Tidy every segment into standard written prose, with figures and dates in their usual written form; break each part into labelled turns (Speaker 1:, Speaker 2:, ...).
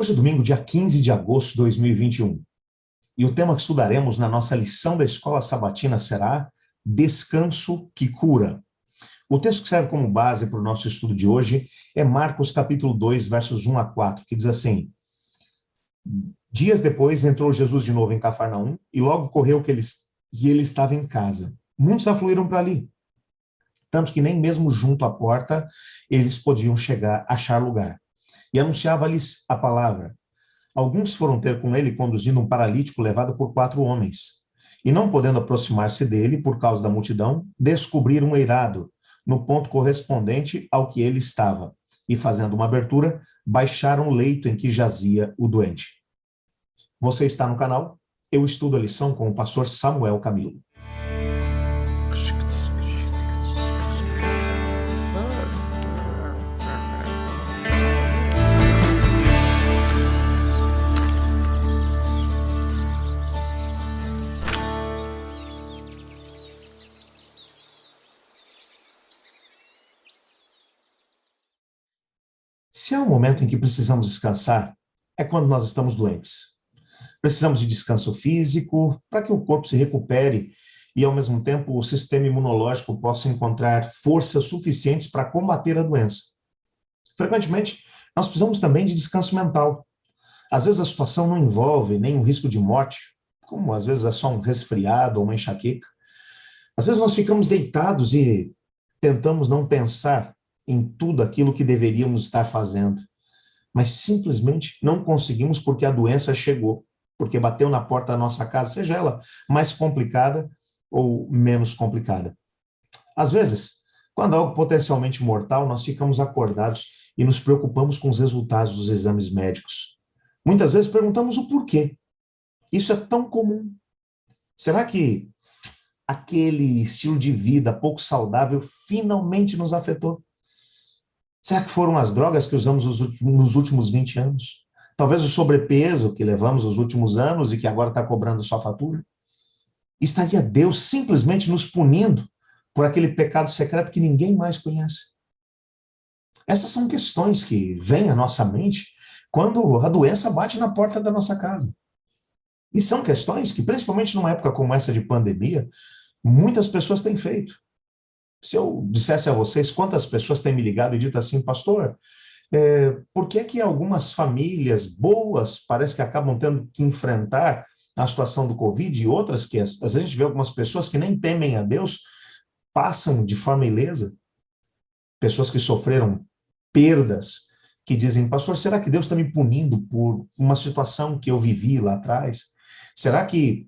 Speaker 1: Hoje é domingo, dia 15 de agosto de 2021, e o tema que estudaremos na nossa lição da Escola Sabatina será Descanso que Cura. O texto que serve como base para o nosso estudo de hoje é Marcos capítulo 2, versos 1 a 4, que diz assim: Dias depois entrou Jesus de novo em Cafarnaum, e logo correu que ele estava em casa. Muitos afluíram para ali, tanto que nem mesmo junto à porta eles podiam achar lugar. E anunciava-lhes a palavra. Alguns foram ter com ele conduzindo um paralítico levado por 4 homens. E não podendo aproximar-se dele por causa da multidão, descobriram um eirado, no ponto correspondente ao que ele estava. E fazendo uma abertura, baixaram o leito em que jazia o doente. Você está no canal? Eu estudo a lição com o pastor Samuel Camilo. Se há um momento em que precisamos descansar, é quando nós estamos doentes. Precisamos de descanso físico para que o corpo se recupere e, ao mesmo tempo, o sistema imunológico possa encontrar forças suficientes para combater a doença. Frequentemente, nós precisamos também de descanso mental. Às vezes a situação não envolve nem um risco de morte, como às vezes é só um resfriado ou uma enxaqueca. Às vezes nós ficamos deitados e tentamos não pensar em tudo aquilo que deveríamos estar fazendo, mas simplesmente não conseguimos porque a doença chegou, porque bateu na porta da nossa casa, seja ela mais complicada ou menos complicada. Às vezes, quando é algo potencialmente mortal, nós ficamos acordados e nos preocupamos com os resultados dos exames médicos. Muitas vezes perguntamos o porquê. Isso é tão comum. Será que aquele estilo de vida pouco saudável finalmente nos afetou? Será que foram as drogas que usamos nos últimos 20 anos? Talvez o sobrepeso que levamos nos últimos anos e que agora está cobrando sua fatura? Estaria Deus simplesmente nos punindo por aquele pecado secreto que ninguém mais conhece? Essas são questões que vêm à nossa mente quando a doença bate na porta da nossa casa. E são questões que, principalmente numa época como essa de pandemia, muitas pessoas têm feito. Se eu dissesse a vocês quantas pessoas têm me ligado e dito assim, pastor, por que que algumas famílias boas parece que acabam tendo que enfrentar a situação do Covid e outras que, às vezes a gente vê algumas pessoas que nem temem a Deus, passam de forma ilesa, pessoas que sofreram perdas, que dizem, pastor, será que Deus está me punindo por uma situação que eu vivi lá atrás? Será que...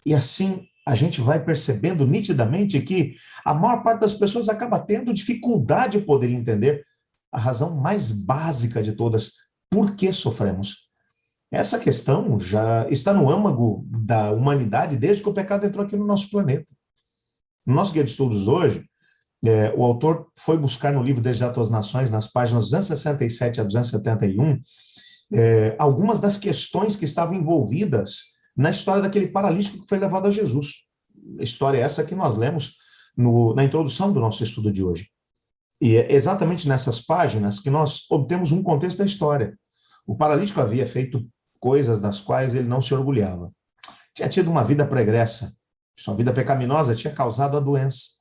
Speaker 1: E assim a gente vai percebendo nitidamente que a maior parte das pessoas acaba tendo dificuldade de poder entender a razão mais básica de todas, por que sofremos. Essa questão já está no âmago da humanidade desde que o pecado entrou aqui no nosso planeta. No nosso guia de estudos hoje, o autor foi buscar no livro Desejo às Nações, nas páginas 267 a 271, algumas das questões que estavam envolvidas na história daquele paralítico que foi levado a Jesus. A história é essa que nós lemos na introdução do nosso estudo de hoje. E é exatamente nessas páginas que nós obtemos um contexto da história. O paralítico havia feito coisas das quais ele não se orgulhava. Tinha tido uma vida pregressa. Sua vida pecaminosa tinha causado a doença.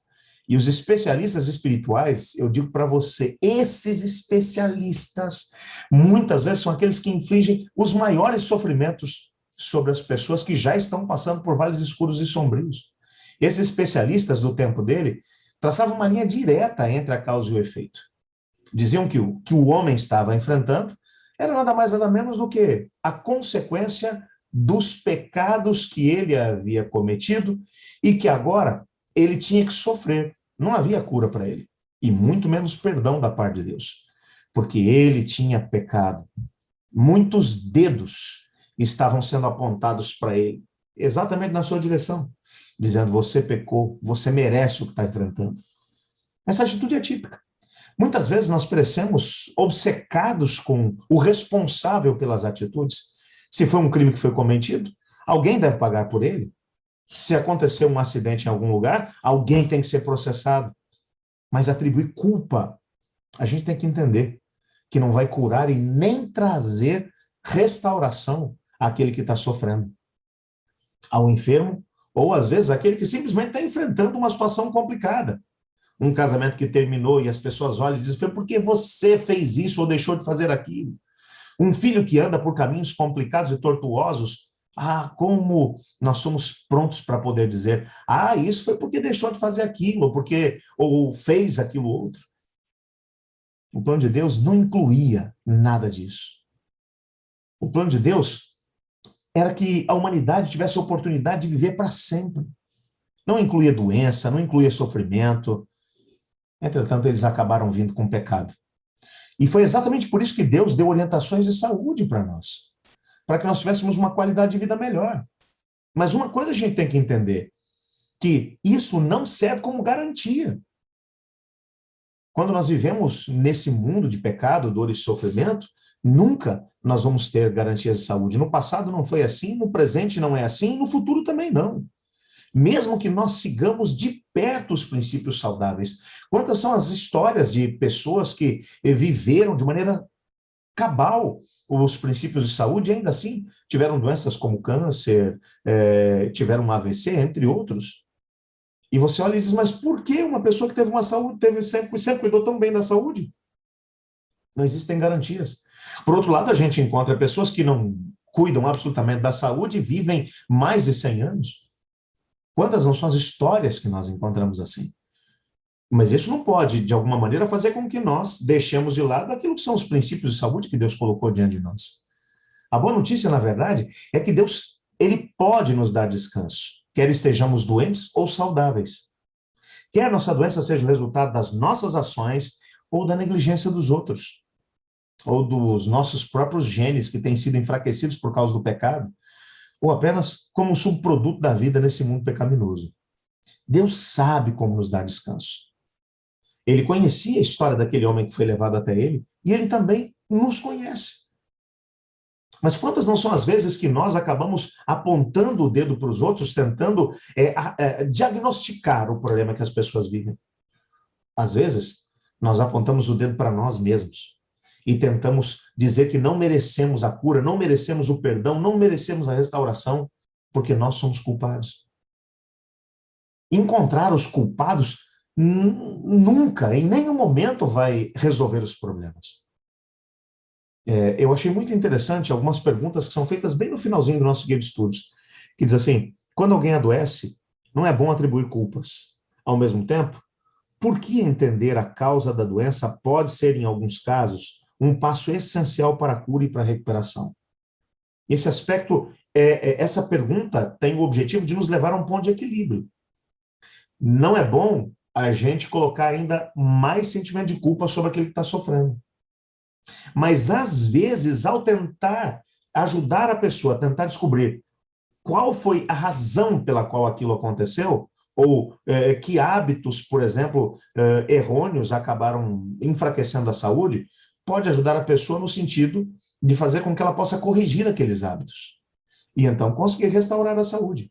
Speaker 1: E os especialistas espirituais, eu digo para você, esses especialistas, muitas vezes são aqueles que infligem os maiores sofrimentos sobre as pessoas que já estão passando por vales escuros e sombrios. Esses especialistas do tempo dele traçavam uma linha direta entre a causa e o efeito. Diziam que o homem estava enfrentando era nada mais nada menos do que a consequência dos pecados que ele havia cometido e que agora ele tinha que sofrer. Não havia cura para ele, e muito menos perdão da parte de Deus, porque ele tinha pecado. Muitos dedos estavam sendo apontados para ele, exatamente na sua direção, dizendo, você pecou, você merece o que está enfrentando. Essa atitude é típica. Muitas vezes nós parecemos obcecados com o responsável pelas atitudes. Se foi um crime que foi cometido, alguém deve pagar por ele. Se aconteceu um acidente em algum lugar, alguém tem que ser processado. Mas atribuir culpa, a gente tem que entender que não vai curar e nem trazer restauração àquele que está sofrendo, ao enfermo, ou às vezes aquele que simplesmente está enfrentando uma situação complicada. Um casamento que terminou e as pessoas olham e dizem, foi porque você fez isso ou deixou de fazer aquilo. Um filho que anda por caminhos complicados e tortuosos, como nós somos prontos para poder dizer, isso foi porque deixou de fazer aquilo, ou fez aquilo outro. O plano de Deus não incluía nada disso. O plano de Deus era que a humanidade tivesse a oportunidade de viver para sempre. Não incluía doença, não incluía sofrimento. Entretanto, eles acabaram vindo com pecado. E foi exatamente por isso que Deus deu orientações de saúde para nós, para que nós tivéssemos uma qualidade de vida melhor. Mas uma coisa a gente tem que entender, que isso não serve como garantia. Quando nós vivemos nesse mundo de pecado, dor e sofrimento, nunca nós vamos ter garantias de saúde. No passado não foi assim, no presente não é assim, no futuro também não. Mesmo que nós sigamos de perto os princípios saudáveis. Quantas são as histórias de pessoas que viveram de maneira cabal os princípios de saúde e ainda assim tiveram doenças como câncer, tiveram um AVC, entre outros. E você olha e diz, mas por que uma pessoa que teve uma saúde, sempre cuidou tão bem da saúde? Não existem garantias. Por outro lado, a gente encontra pessoas que não cuidam absolutamente da saúde e vivem mais de 100 anos. Quantas não são as histórias que nós encontramos assim? Mas isso não pode, de alguma maneira, fazer com que nós deixemos de lado aquilo que são os princípios de saúde que Deus colocou diante de nós. A boa notícia, na verdade, é que Deus, ele pode nos dar descanso, quer estejamos doentes ou saudáveis. Quer nossa doença seja o resultado das nossas ações ou da negligência dos outros, ou dos nossos próprios genes que têm sido enfraquecidos por causa do pecado, ou apenas como um subproduto da vida nesse mundo pecaminoso. Deus sabe como nos dar descanso. Ele conhecia a história daquele homem que foi levado até ele, e ele também nos conhece. Mas quantas não são as vezes que nós acabamos apontando o dedo para os outros, tentando diagnosticar o problema que as pessoas vivem? Às vezes, nós apontamos o dedo para nós mesmos e tentamos dizer que não merecemos a cura, não merecemos o perdão, não merecemos a restauração, porque nós somos culpados. Encontrar os culpados nunca, em nenhum momento, vai resolver os problemas. Eu achei muito interessante algumas perguntas que são feitas bem no finalzinho do nosso guia de estudos, que diz assim, quando alguém adoece, não é bom atribuir culpas. Ao mesmo tempo, por que entender a causa da doença pode ser, em alguns casos, um passo essencial para a cura e para a recuperação? Esse aspecto, essa pergunta tem o objetivo de nos levar a um ponto de equilíbrio. Não é bom a gente colocar ainda mais sentimento de culpa sobre aquele que está sofrendo. Mas, às vezes, ao tentar ajudar a pessoa a tentar descobrir qual foi a razão pela qual aquilo aconteceu, ou que hábitos, por exemplo, errôneos acabaram enfraquecendo a saúde, pode ajudar a pessoa no sentido de fazer com que ela possa corrigir aqueles hábitos e então conseguir restaurar a saúde.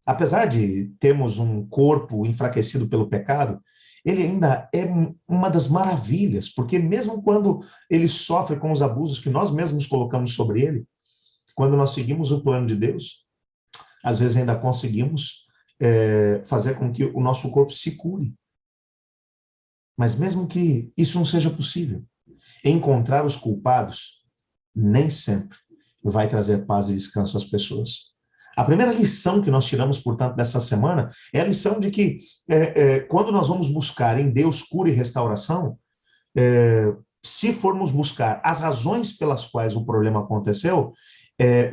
Speaker 1: Apesar de termos um corpo enfraquecido pelo pecado, ele ainda é uma das maravilhas, porque mesmo quando ele sofre com os abusos que nós mesmos colocamos sobre ele, quando nós seguimos o plano de Deus, às vezes ainda conseguimos fazer com que o nosso corpo se cure. Mas mesmo que isso não seja possível, encontrar os culpados nem sempre vai trazer paz e descanso às pessoas. A primeira lição que nós tiramos, portanto, dessa semana é a lição de que quando nós vamos buscar em Deus cura e restauração, se formos buscar as razões pelas quais o problema aconteceu,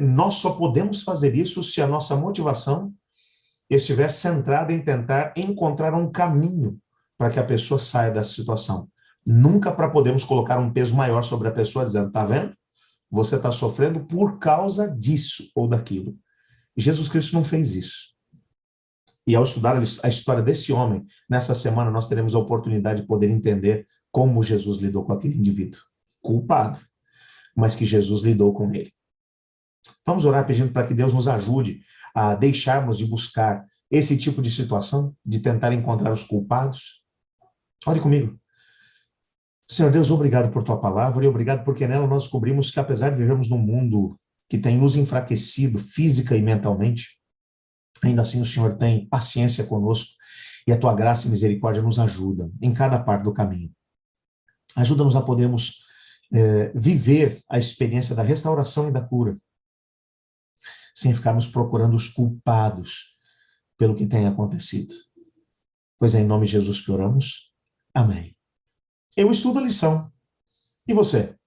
Speaker 1: nós só podemos fazer isso se a nossa motivação estiver centrada em tentar encontrar um caminho para que a pessoa saia dessa situação. Nunca para podermos colocar um peso maior sobre a pessoa, dizendo, tá vendo? Você está sofrendo por causa disso ou daquilo. Jesus Cristo não fez isso. E ao estudar a história desse homem, nessa semana nós teremos a oportunidade de poder entender como Jesus lidou com aquele indivíduo. Culpado, mas que Jesus lidou com ele. Vamos orar pedindo para que Deus nos ajude a deixarmos de buscar esse tipo de situação, de tentar encontrar os culpados. Ore comigo. Senhor Deus, obrigado por tua palavra e obrigado porque nela nós descobrimos que, apesar de vivermos num mundo que tem nos enfraquecido física e mentalmente, ainda assim o Senhor tem paciência conosco e a tua graça e misericórdia nos ajudam em cada parte do caminho. Ajuda-nos a podermos viver a experiência da restauração e da cura, sem ficarmos procurando os culpados pelo que tem acontecido. Pois é em nome de Jesus que oramos. Amém. Eu estudo a lição. E você?